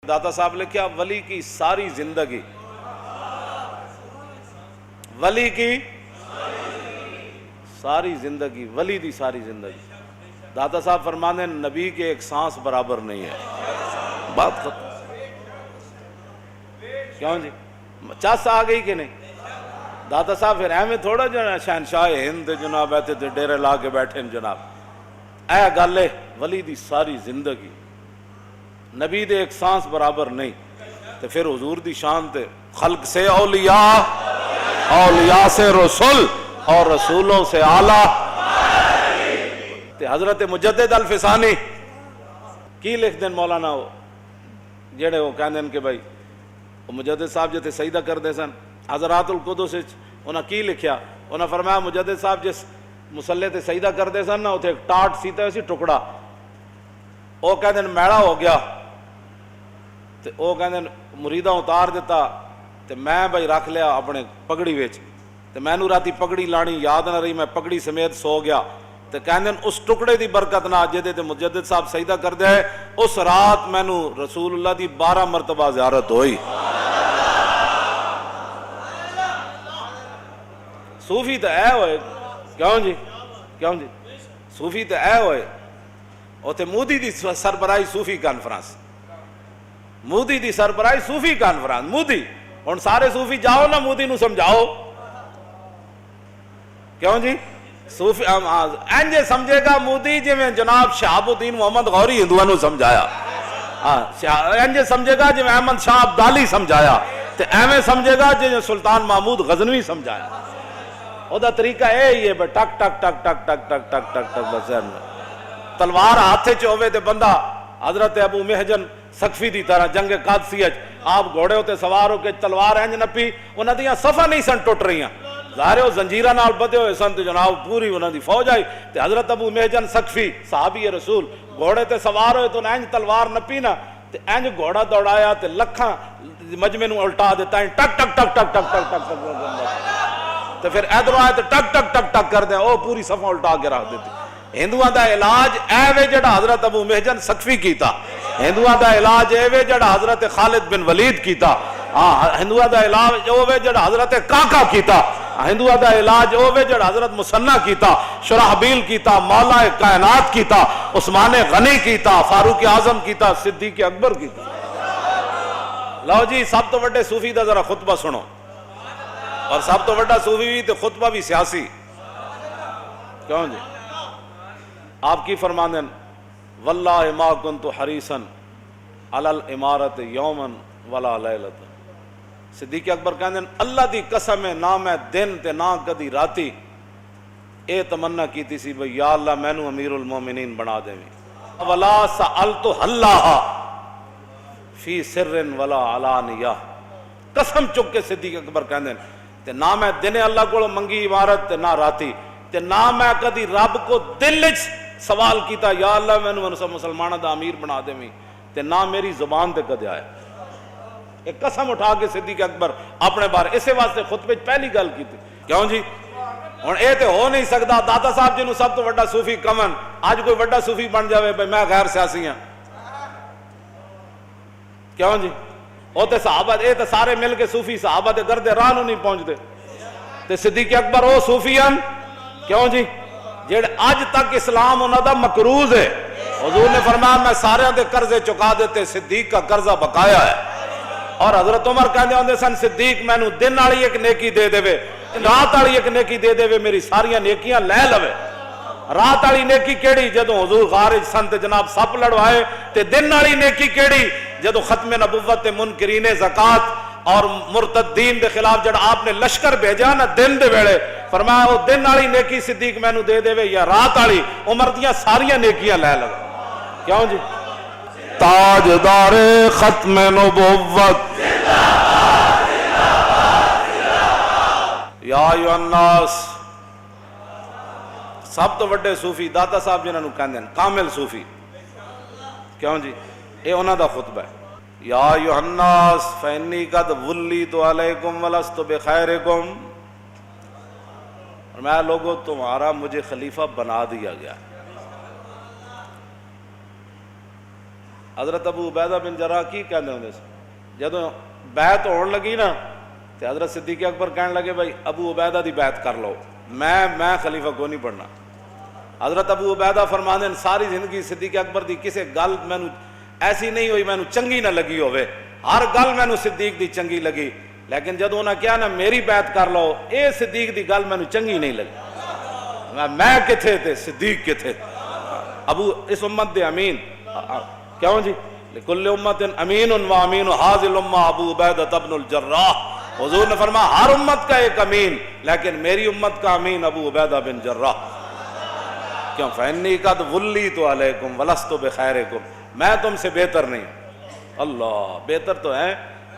داتا صاحب لکھا ولی کی ساری زندگی، ولی کی ساری زندگی، ولی دی ساری زندگی، داتا صاحب فرمانے نبی کے ایک سانس برابر نہیں ہے۔ بات ختم۔ کیوں جی چس آ گئی کہ نہیں؟ داتا صاحب پھر ایویں تھوڑا جو شہنشاہ ہند جناب ایتھے تے ڈیرے لا کے بیٹھے جناب، اے گل ہے ولی دی ساری زندگی، نبی دے ایک سانس برابر نہیں، تو پھر حضور دی شان تے خلق سے اولیاء، اولیاء سے رسول، اور رسولوں سے اعلیٰ۔ تے حضرت مجدد الفسانی کی لکھ دیں مولانا وہ جڑے وہ کہندے کہ بھائی مجدد صاحب جتے سجدہ کر دے سن حضرات القدس انہاں کی لکھیا، انہاں فرمایا مجدد صاحب جس مسلے تے سجدہ کر دے سن نا اتھے ایک ٹاٹ سیتا ہوئی سی ٹکڑا، وہ کہندے میڑا ہو گیا، تے وہ کہندے مریداں اتار دیتا، تے میں بھائی رکھ لیا اپنے پگڑی وچ، تے میں نو راتی پگڑی لانی یاد نہ رہی، میں پگڑی سمیت سو گیا، تے کہندے اس ٹکڑے دی برکت نہ جدے تے مجدد صاحب سجدہ کر دے اس رات میں نو رسول اللہ دی 12 مرتبہ زیارت ہوئی۔ صوفی تے اے ہوئے، کیوں جی کیوں جی صوفی تے اے ہوئے، اوتھے مودی دی سربراہی صوفی کانفرنس، مودی دی سربراہی صوفی کانفرنس، مودی ہن سارے صوفی جاؤ نا مودی نو سمجھاؤ، کیوں جی صوفی انجے سمجھے گا مودی جی میں جناب شہاب الدین محمد غوری ہندوؤں نو سمجھایا، انجے سمجھے گا جی میں احمد شاہ عبدالی سمجھایا، تے ایویں سمجھے گا جی سلطان محمود غزنوی سمجھایا۔ او دا طریقہ اے ہی ہے بے ٹک ٹک ٹک ٹک ٹک ٹک ٹک ٹک ٹک بس تلوار ہاتھے چ ہوئے تے بندہ حضرت ابو محجن سقفی دی طرح جنگ قادسیہ آپ گھوڑے ہوتے سوار ہو کے تلوار انج نپی، انہاں دیاں صفاں نہیں سن ٹوٹ رہیاں، ظاہر ہو زنجیراں نال بدے ہوئے سن تے جناب پوری انہاں دی فوج آئی، تے حضرت ابو محجن سقفی صحابی رسول گھوڑے تے سوار ہوئے تو انج تلوار نپی نا، تے انج گھوڑا دوڑایا تے لکھاں مجمع نو الٹا دیتا ہے ٹک ٹک ٹک ٹک ٹک ٹک ٹک ٹک، تو پھر ادھر آئے تو ٹک ٹک ٹک ٹک کر دیں، او پوری صفحہ الٹا کے رکھ دیتی۔ ہندوؤں دا علاج اے وے جڑا حضرت ابو محجن سقفی کیتا، ہندوؤں دا علاج اے وے جڑا حضرت خالد بن ولید کیتا، ہندوؤں دا علاج او وے جڑا حضرت کاکا کیتا، ہندوؤں دا علاج او وے جڑا حضرت مسنہ کیتا، شرحبیل کیتا، مولا کائنات کیتا، عثمان غنی کیتا، فاروق اعظم کیتا، صدیق اکبر کیتا۔ لو جی سب تو بڑے صوفی دا ذرا خطبہ سنو، اور سب تو بڑا صوفی بھی تو خطبہ بھی سیاسی، کیوں جی آپ کی فرماندن واللہ ما کنت حریصا علی الامارت یوما ولا لیلۃ، صدیق اکبر کہندے اللہ دی قسم ہے نہ میں دن تے نہ کدی راتی اے تمنا کیتی سی بھئی یا اللہ مینوں امیر المومنین بنا دیویں، ولا سألت اللہ فی سر ولا علانیہ، قسم چک کے صدیق اکبر کہندے تے نہ میں دن اللہ کو منگی عبارت تے نہ راتی، تے نہ میں کدی رب کو دل وچ سوال کیتا یا اللہ مینوں مسلماناں دا امیر بنا دیویں، تے نہ میری زبان تے کدے آیا۔ ایک قسم اٹھا کے صدیق اکبر اپنے بارے اسے واسطے خطبے پہلی گل کیتی، کیوں جی ہن اے تے ہو نہیں سکدا داتا صاحب جنوں سب تو بڑا صوفی کمن اج کوئی بڑا صوفی بن جاوے بھئی میں غیر سیاسی ہاں، کیوں جی وہ تے صحابہ اے تے سارے مل کے صوفی صحابہ دے گردے راہ نو نہیں پہنچ دے، تے صدیق اکبر وہ صوفیان کیوں جی جڑے اج تک اسلام انہاں دا مقروض ہے، حضور نے فرمایا میں سارے دے قرضے چکا دیتے، صدیق کا قرضہ بقایا ہے، اور حضرت عمر کہندے ہوندے سن صدیق مینوں دن والی ایک نیکی دے دے رات والی ایک نیکی دے دے میری ساریاں نیکیاں لے لوے۔ رات والی نیکی کیڑی جدوں حضور خارج سن تے جناب سپ لڑوائے، تے دن والی نیکی کیڑی جدو ختم نبوت تے منکرین زکات اور مرتدین دے خلاف جڑا آپ نے لشکر بھیجا نا دن دے ویلے، فرمایا وہ دن والی نیکی صدیق مینوں دے دے یا رات والی عمر دیاں ساریاں نیکیاں لے لو، کیوں جی تاجدار ختم نبوت یا ایھا الناس، سب تو بڑے صوفی داتا صاحب جنہاں نوں کہندے ہیں کامل صوفی، کیوں جی اے انہاں دا خطبہ ہے، یا ایھا الناس فانی قد ولیت علیکم ولست بخیرکم، اور میں لوگوں تمہارا مجھے خلیفہ بنا دیا گیا، حضرت ابو عبیدہ بن جراح کی کہندے ہوندے سی جدوں بیعت ہون لگی نا تے حضرت صدیق اکبر کہن لگے بھائی ابو عبیدہ دی بیعت کر لو، میں خلیفہ کو نہیں بننا۔ حضرت ابو عبیدہ فرماندے ساری زندگی صدیق اکبر دی کسے گل مینوں ایسی نہیں ہوئی مینوں چنگی نہ لگی ہوئے، ہر گل مینوں صدیق دی چنگی لگی، لیکن جدوں انہاں کہا نا میری بیعت کر لو، اے صدیق دی گل مینوں چنگی نہیں لگی، میں کتھے تے صدیق کتھے، ابو اس امت دے امین کیوں جی لکل امت امین و امین حاضر الامہ ابو عبیدہ ابن الجراح، حضور نے فرمایا ہر امت کا ایک امین لیکن میری امت کا امین ابو عبیدہ بن جراح، کیوں فإنی قد ولیت علیکم ولست بخیرکم، میں تم سے بہتر نہیں، اللہ بہتر تو ہے،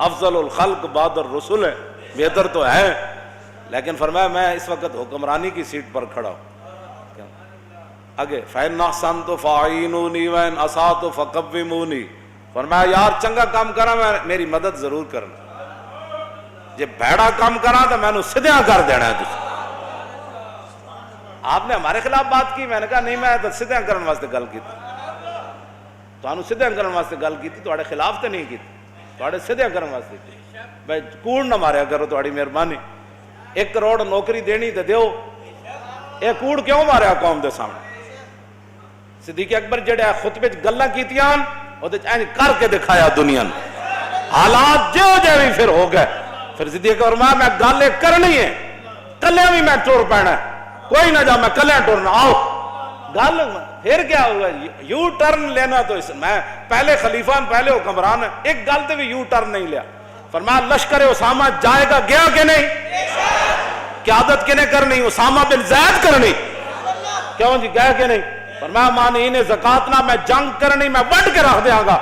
افضل الخلق بعد الرسل ہے، بہتر تو ہے، لیکن فرمایا میں اس وقت حکمرانی کی سیٹ پر کھڑا ہوں۔ آگے فَإِنْ أَحْسَنْتُ فَأَعِينُونِي وَإِنْ أَسَأْتُ فَقَوِّمُونِي، فرمایا یار چنگا کام کرا میں میری مدد ضرور کرنا، جے بھیڑا کام کرا تو میں نو سدھیاں کر دینا ہے تجھے۔ آپ نے ہمارے خلاف بات کی، میں نے کہا نہیں میں تو سدھیاں کرنے واسطے گل کی تھی، تو انہوں سدھیاں کرنے واسطے گل کی تھی، تواڈے خلاف تو نہیں کی تھی، تواڈے سدھیاں کرنے واسطے کی، بھائی کوڑ نہ ماریا کرو تواڈی مہربانی، 1 کروڑ نوکری دینی تے دیو، اے کوڑ کیوں ماریا قوم دے سامنے؟ صدیق اکبر جڑے خطبے گلاں کیتیاں او تے کر کے دکھایا دنیا نے، حالات جو بھی پھر ہو گئے، پھر صدیق فرمایا میں گل کرنی ہے، کلیاں بھی میں ٹر پینا ہے، کوئی نہ جا میں کلیاں ٹرنا، آؤ گل پھر کیا ہوا، یو ٹرن لینا تو اس میں پہلے خلیفہ پہلے حکمران ایک گل تے بھی یو ٹرن نہیں لیا، فرمایا لشکر اسامہ جائے گا گیا کہ نہیں، قیادت کنے کرنی، اسامہ بن زید کرنی، کیوں جی گیا کہ نہیں، فرمایا مانعین زکات نہ میں جنگ کرنی میں وڈ کے رکھ دیاں گا،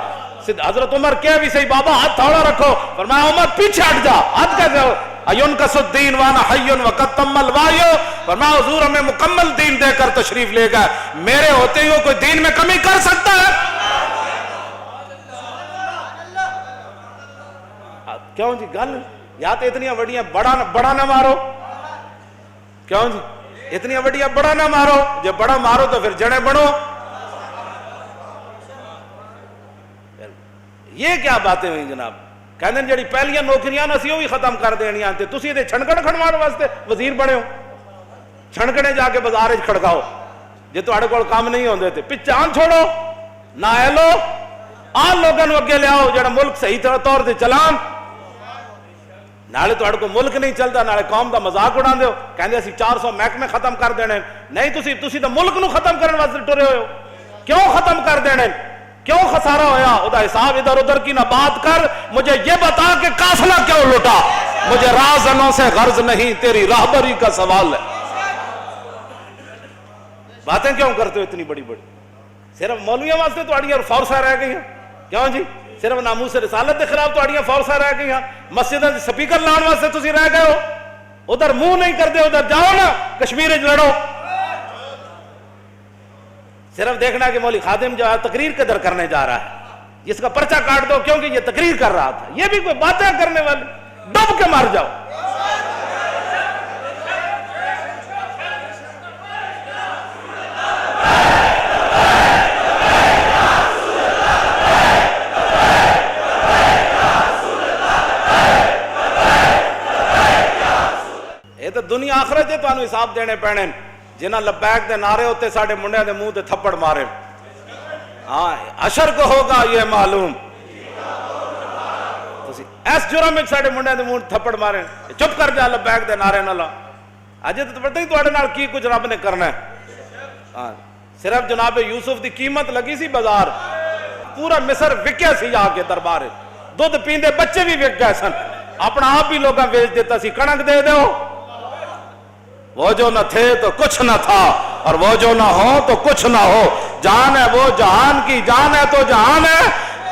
حضرت عمر کہہ بھی صحیح بابا ہاتھ تھوڑا رکھو، فرمایا عمر پیچھے ہٹ جا، ہاتھ کیسے ہو، اَيُنْكَسُ الدِّينُ وَأَنَا حَيٌّ وَقَدْ تَمَّ الْوَعْيُ، فرمایا حضور ہمیں مکمل دین دے کر تشریف لے گئے، میرے ہوتے ہی کوئی دین میں کمی کر سکتا ہے؟ کیوں جی گل یا تو اتنی وڈیاں بڑا نہ مارو، کیوں جی اتنی وڈیاں بڑا نہ مارو، جب بڑا مارو تو پھر جڑے بڑھو، یہ کیا باتیں ہوئی جناب، کہنے جڑی پہلیاں نوکریاں نا سی وہ بھی ختم کر دینیاں تے تسی تے چھنکڑ کھڑوانے واسطے وزیر بنے ہو، چھنکڑے جا کے بازار وچ کھڑکاؤ جے تواڈے کول کام نہیں ہوندے تے پہچان چھوڑو، نہ ایلو آن لوگاں نوں اگے لیاؤ جڑا ملک صحیح طور تے چلان، نالے تواڈے کو ملک نہیں چلدا نالے قوم دا مذاق اڑاندے ہو، کہندے اسی 400 محکمے ختم کر دینے، نہیں تسی تے ملک نو ختم کرن واسطے ٹرے ہوئے ہو، کیوں ختم کر دینے، کیوں خسارہ ہویا، ادا حساب ادھر ادھر کی نہ بات کر، مجھے یہ بتا کہ قافلہ کیوں لٹا، مجھے رازنوں سے غرض نہیں تیری راہبری کا سوال ہے، باتیں کیوں کرتے ہو اتنی بڑی بڑی، صرف مولویوں واسطے تواڈیاں فورساں رہ گئی ہیں، کیوں جی صرف ناموس رسالت کے خلاف تواڈیاں فورساں رہ گئی ہیں، مسجداں دے سپیکر لان واسطے تسی رہ گئے ہو، ادھر منہ نہیں کرتے ادھر جاؤ نا کشمیر وچ لڑو، صرف دیکھنا کہ مولوی خادم جو ہے تقریر قدر کرنے جا رہا ہے، اس کا پرچہ کاٹ دو کیونکہ یہ تقریر کر رہا تھا، یہ بھی کوئی باتیں کرنے والی، ڈب کے مر جاؤ۔ یہ تو دنیا آخرت تو انہوں حساب دینے پینے، جنہ لبیک دے نعرے ہوتے ساڑھے منڈے دے منہ تے تھپڑ مارے، ہاں حشر کو ہوگا یہ معلوم، ایس جرم میں ساڑھے منڈے دے منہ تھپڑ مارے، چپ کر جا لبیک دے نعرے نہ لا، اجے تو پتہ ہی توڑے نال کی کچھ رب نے کرنا ہے، صرف جناب یوسف دی قیمت لگی سی بازار، پورا مصر وکیا سی جا کے دربار، دودھ پیندے بچے بھی وک گئے سن، اپنا آپ بھی لوگاں بیچ دیتا سی، کڑک دے دو، وہ جو نہ تھے تو کچھ نہ تھا اور وہ جو نہ ہو تو کچھ نہ ہو، جان ہے وہ جہان کی جان ہے تو جہان ہے،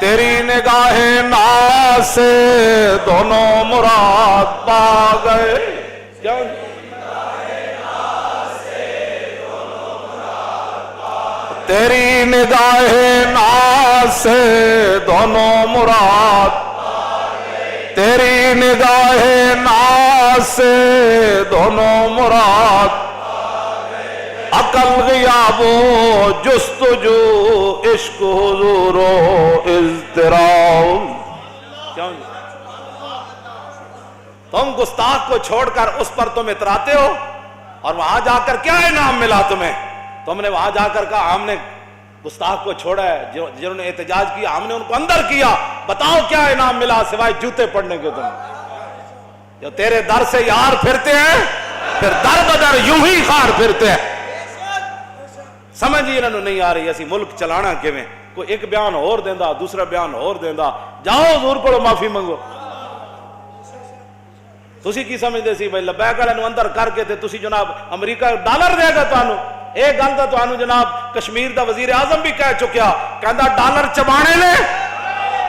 تیری نگاہ ناز سے دونوں مراد پا گئے، کیوں تیری نگاہ ناز سے دونوں مراد، تیری نگاہ ناز سے دونوں مراد، عقل غیاب و جستجو عشق حضور و اضطراب. کیوں جی؟ تم گستاخ کو چھوڑ کر اس پر تم اتراتے ہو، اور وہاں جا کر کیا انعام ملا تمہیں؟ تم نے وہاں جا کر کہا ہم نے گستاخ کو چھوڑا ہے، جنہوں نے احتجاج کیا ہم نے ان کو اندر کیا، بتاؤ کیا انعام ملا سوائے جوتے پڑنے کے تمہیں؟ جو تیرے در سے یار پھرتے ہیں پھر در بدر یوں ہی خار پھرتے ہیں. سمجھ ہی انہوں نہیں آ رہی اسی ملک چلانا کیویں. کوئی ایک بیان اور دیندا دوسرا بیان اور دیندا. جاؤ حضور کو معافی منگو. تسی کی سمجھدے سی بھائی لبیک والے نو اندر کر کے تے تسی جناب امریکہ ڈالر دے گا تانوں؟ اے گل دا تانوں جناب کشمیر دا وزیر اعظم بھی کہہ چکیا، کہندا ڈالر چبانے نے.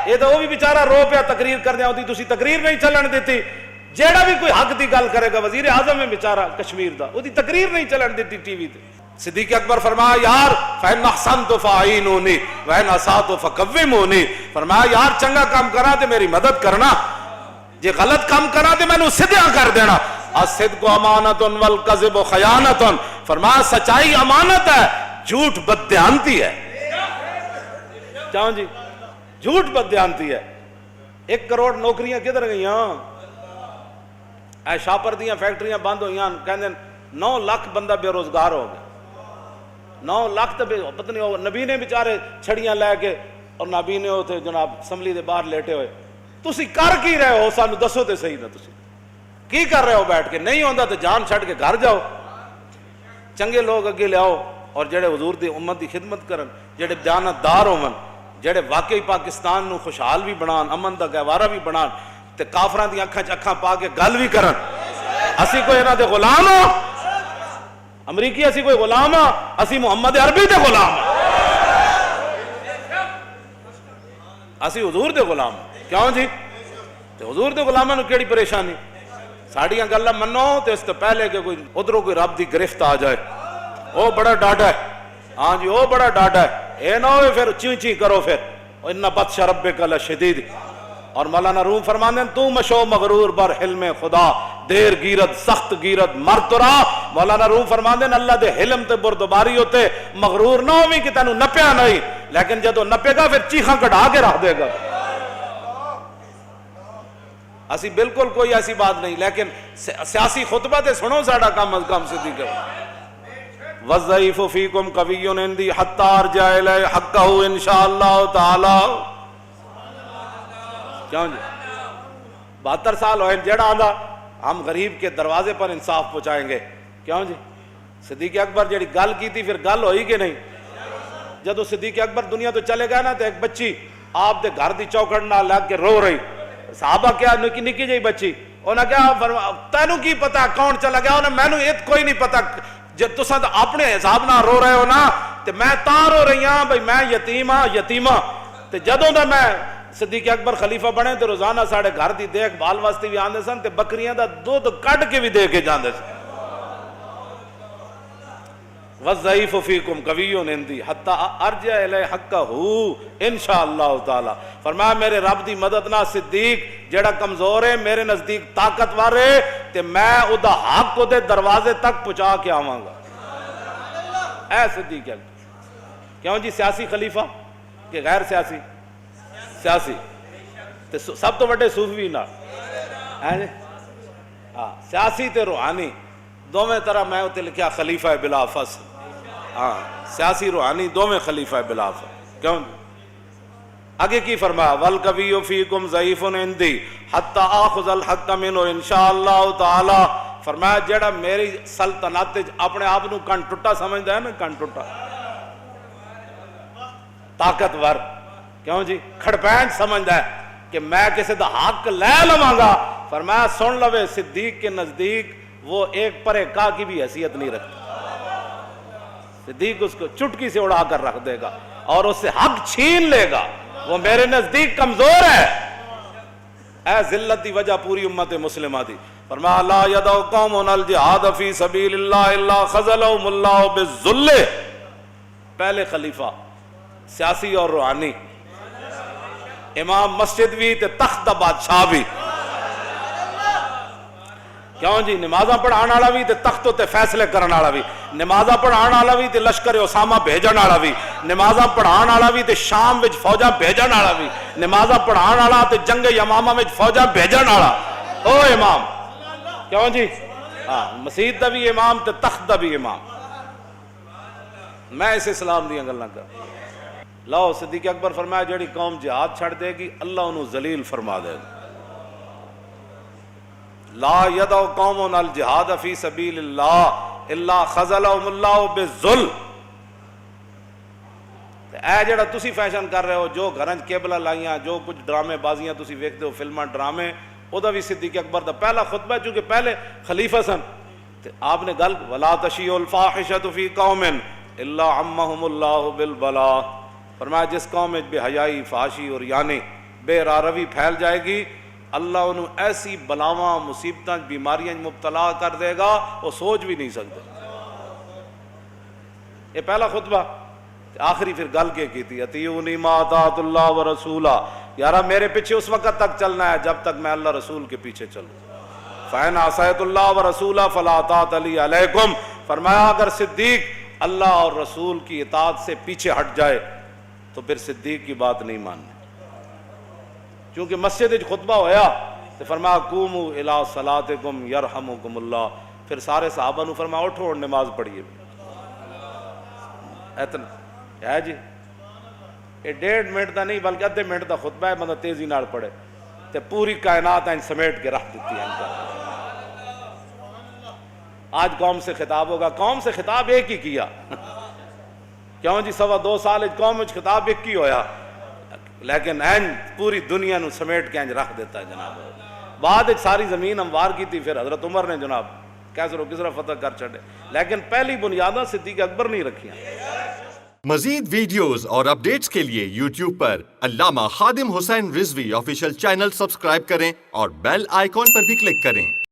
اے تے وہ بھی بیچارہ رو پیا تقریر کردے ہوندی، تسی تقریر نہیں چلن دیتی. جیڑا بھی کوئی حق دی گل کرے گا وزیر اعظم ہے بیچارہ کشمیر دا، وہ دی تقریر نہیں چلن دیتی ٹی وی تے. صدیق اکبر فرمایا یار فَإِنْ أَحْسَنْتُ فَأَعِينُونِي وَإِنْ أَسَأْتُ فَكَوِّمُونِي. فرمایا یار چنگا کام کرا تے میری مدد کرنا، جے غلط کام کرا تے میں نو سدھا کر دینا. الصدق امانۃ والکذب خیانۃ. فرمایا سچائی امانت ہے، جھوٹ بددیانتی ہے. کیوں جی؟ جھوٹ بددیانتی ہے. 1 کروڑ نوکریاں کدھر گئیاں؟ اے شاپر دیاں فیکٹریاں بند ہوئیاں، کہندے 9 لاکھ بندہ بے روزگار ہو گیا. 9 لاکھ تو پتہ نہیں وہ نبی نے بیچارے چھڑیاں لے کے اور نبی نے ہوتے جناب اسمبلی دے باہر لیٹے ہوئے. تسی کر کی رہے ہو سانو دسو تے صحیح نا، تسی کی کر رہے ہو بیٹھ کے؟ نہیں ہوندا تو جان چھڑ کے گھر جاؤ. چنگے لوگ اگے لے آؤ اور جڑے حضور دی امت دی خدمت کرن، جڑے دیانتدار ہون، جڑے واقعی پاکستان نو خوشحال بھی بنان، امن دا گہوارہ بھی بنان، تے کافراں دی اکھاں چ اکھاں پا کے گل بھی کرن. اسی کوئی انہاں دے غلام ہو؟ امریکی اسی کوئی غلام ہاں؟ اسی محمد عربی دے غلام ہاں، اسی حضور دے غلام. کیوں جی؟ تے حضور دے غلاماں نو کیڑی پریشانی؟ ساڑیاں گلاں منو تے اس تو پہلے کہ کوئی ادھروں کوئی رب دی گرفت آ جائے، او بڑا ڈاڈا ہے. ہاں جی او بڑا ڈاڈا ہے. اے نہ ہوئے پھر چی چی کرو پھر ان بطش ربک لشدید. اور مولانا روم فرماندے ہیں تو مشو مغرور بر حلم خدا، دیر گیرت سخت گیرت مرترا. مولانا روم فرماندے ہیں اللہ دے حلم تے بردباری ہوتے مغرور نہ ہوئی کہ تینوں نپیا نہیں، لیکن جدو نپے گا پھر چیخاں کڑھا کے رکھ دے گا. اسی بالکل کوئی ایسی بات نہیں، لیکن سیاسی خطبہ تے سنو ساڑا کم از کم صدیق ہے. وَالضَّعِيفُ فِيكُمْ قَوِيٌّ عِنْدِي حَتَّى أَرْجِعَ إِلَيْهِ حَقَّهُ إِنْ شَاءَ اللَّهُ تَعَالَى. کیوں جی؟ 72 سال ہوئے جڑا آندا ہم غریب کے دروازے پر انصاف پہنچائیں گے. کیوں جی؟ صدیق اکبر جڑی گل کی تھی پھر گل ہوئی کہ نہیں؟ جدو صدیق اکبر دنیا تو چلے گئے نا تو ایک بچی آپ دے گھر دی چوکھٹ نال لگ کے رو رہی. صحابہ کیا نکی نکی جی بچی انہاں کیا تینوں کی پتا کون چلا گیا؟ انہاں مینوں ایت کوئی نہیں پتا، جب تساں اپنے حساب نہ رو رہے ہو نا تے میں تاں رو رہی ہاں بھئی میں یتیم ہاں یتیمہ. تے جدوں دا میں صدیق اکبر خلیفہ بنے تے روزانہ ساڑے گھر دی دیکھ بھال واسطے بھی آندے سن تے بکریاں دا دودھ کڈ کے بھی دے کے جاندے سن. وَالضَّعِيفُ فِيكُمْ قَوِيٌّ عِنْدِي حَتَّى أَرْجِعَ إِلَيْهِ حَقَّهُ إِنْ شَاءَ اللَّهُ تَعَالَى. فرمایا میرے رب دی مدد نہ صدیق جڑا کمزور ہے میرے نزدیک طاقتور ہے تے میں او دا حق او دے دروازے تک پہنچا کے آواں گا. اے صدیق ہے. کیوں جی؟ سیاسی خلیفہ کہ غیر سیاسی؟ سیاسی. تے سب تو بڑے صوفی نہ سیاسی تے روحانی دوویں طرح میں اتنے لکھیا خلیفہ بلا فصل. ہاں سیاسی روحانی دوویں خلیفہ بلا فصل. کیوں آگے کی فرمایا والقوی فیکم ضعیف عندی حتی آخذ الحق منہ انشاء اللہ تعالی. فرمایا جیڑا میری سلطنت اپنے آپ نو کن ٹٹا سمجھدا ہے نا، کن ٹٹا طاقتور، کیوں جی کھڑپینچ سمجھدا ہے کہ میں کسی دا حق لے لواں گا. فرمایا سن لوے صدیق کے نزدیک وہ ایک پرے کا کی بھی حیثیت نہیں رکھتا. صدیق اس کو چٹکی سے اڑا کر رکھ دے گا اور اس سے حق چھین لے گا. وہ میرے نزدیک کمزور ہے. اے ذلت دی وجہ پوری امت مسلمہ دی. فرمایا لا یدعو قوم الجہاد فی سبیل اللہ الا خذلہم اللہ بالذل. پہلے خلیفہ سیاسی اور روحانی، امام مسجد بھی تے تخت بادشاہ بھی. کیوں جی نمازاں پڑھان والا بھی تے تخت تے فیصلے کرن والا بھی، نمازاں پڑھان والا بھی تے لشکر اسامہ بھیجن والا بھی، نمازاں پڑھان والا بھی تے شام وچ فوجاں بھیجن والا بھی، نمازاں پڑھان والا تے جنگ یمامہ وچ فوجاں بھیجن والا او امام، کیوں جی ہاں مسجد دا بھی امام تے تخت دا بھی امام۔ میں اس اسلام دیاں گلاں کر لو صدیق اکبر فرمایا جیڑی قوم جہاد چھڑ دے گی اللہ انہوں ذلیل فرما دے گا۔ لا یدع قوم الجہاد فی سبیل اللہ الا خذلہم اللہ بالذل۔ اے جڑا تسی فیشن کر رہے ہو، جو گھرن کیبلہ لائیاں، جو کچھ ڈرامے بازیاں تسی ویکھتے ہو، فلماں ڈرامے، او دا بھی صدیق اکبر دا پہلا خطبہ ہے، چونکہ پہلے خلیفہ سن، آپ نے گل ولا تشیعوا الفاحشۃ فی قوم الا عمہم اللہ بالبلاء، فرمایا جس قوم میں بے حیائی، فحاشی اور یعنی بے راروی پھیل جائے گی اللہ انہوں ایسی بلاواں مصیبتاں بیماریاں مبتلا کر دے گا وہ سوچ بھی نہیں سکتے۔ یہ پہلا خطبہ، آخری پھر گل کے کی تھی اطیعونی ما اطاعت اللہ ورسولہ، یارا میرے پیچھے اس وقت تک چلنا ہے جب تک میں اللہ رسول کے پیچھے چلوں۔ فَإِنْ عَصَيْتُ اللَّهَ وَرَسُولَهُ فَلَا طَاعَةَ لِي عَلَيْكُمْ، فرمایا اگر صدیق اللہ اور رسول کی اطاعت سے پیچھے ہٹ جائے تو پھر صدیق کی بات نہیں ماننی۔ چونکہ مسجد خطبہ ہویا تو فرمایا قوموا الی صلاتکم یرحمکم اللہ، پھر سارے صحابہ نے فرمایا اٹھو اور نماز پڑھیے۔ اتنا ہے جی یہ 1.5 منٹ دا نہیں بلکہ آدھے منٹ دا خطبہ ہے، بندہ تیزی نال پڑھے تے پوری کائنات ان سمیٹ کے رکھ دیتی ہے ان کا۔ آج قوم سے خطاب ہوگا، قوم سے خطاب ایک ہی کیا کیوں جی 2.25 سال قوم وچ خطاب ایک ہی ہویا، لیکن این پوری دنیا نو سمیٹ کے انج رکھ دیتا ہے جناب۔ بعد ساری زمین ہموار کی تھی، پھر حضرت عمر نے جناب کیسر و کسرا فتح کر چھڑے، لیکن پہلی بنیاداں صدیق اکبر نہیں رکھیاں۔ مزید ویڈیوز اور اپڈیٹس کے لیے یوٹیوب پر علامہ Khadim Hussain Rizvi official channel subscribe کریں اور بیل آئیکن پر بھی کلک کریں۔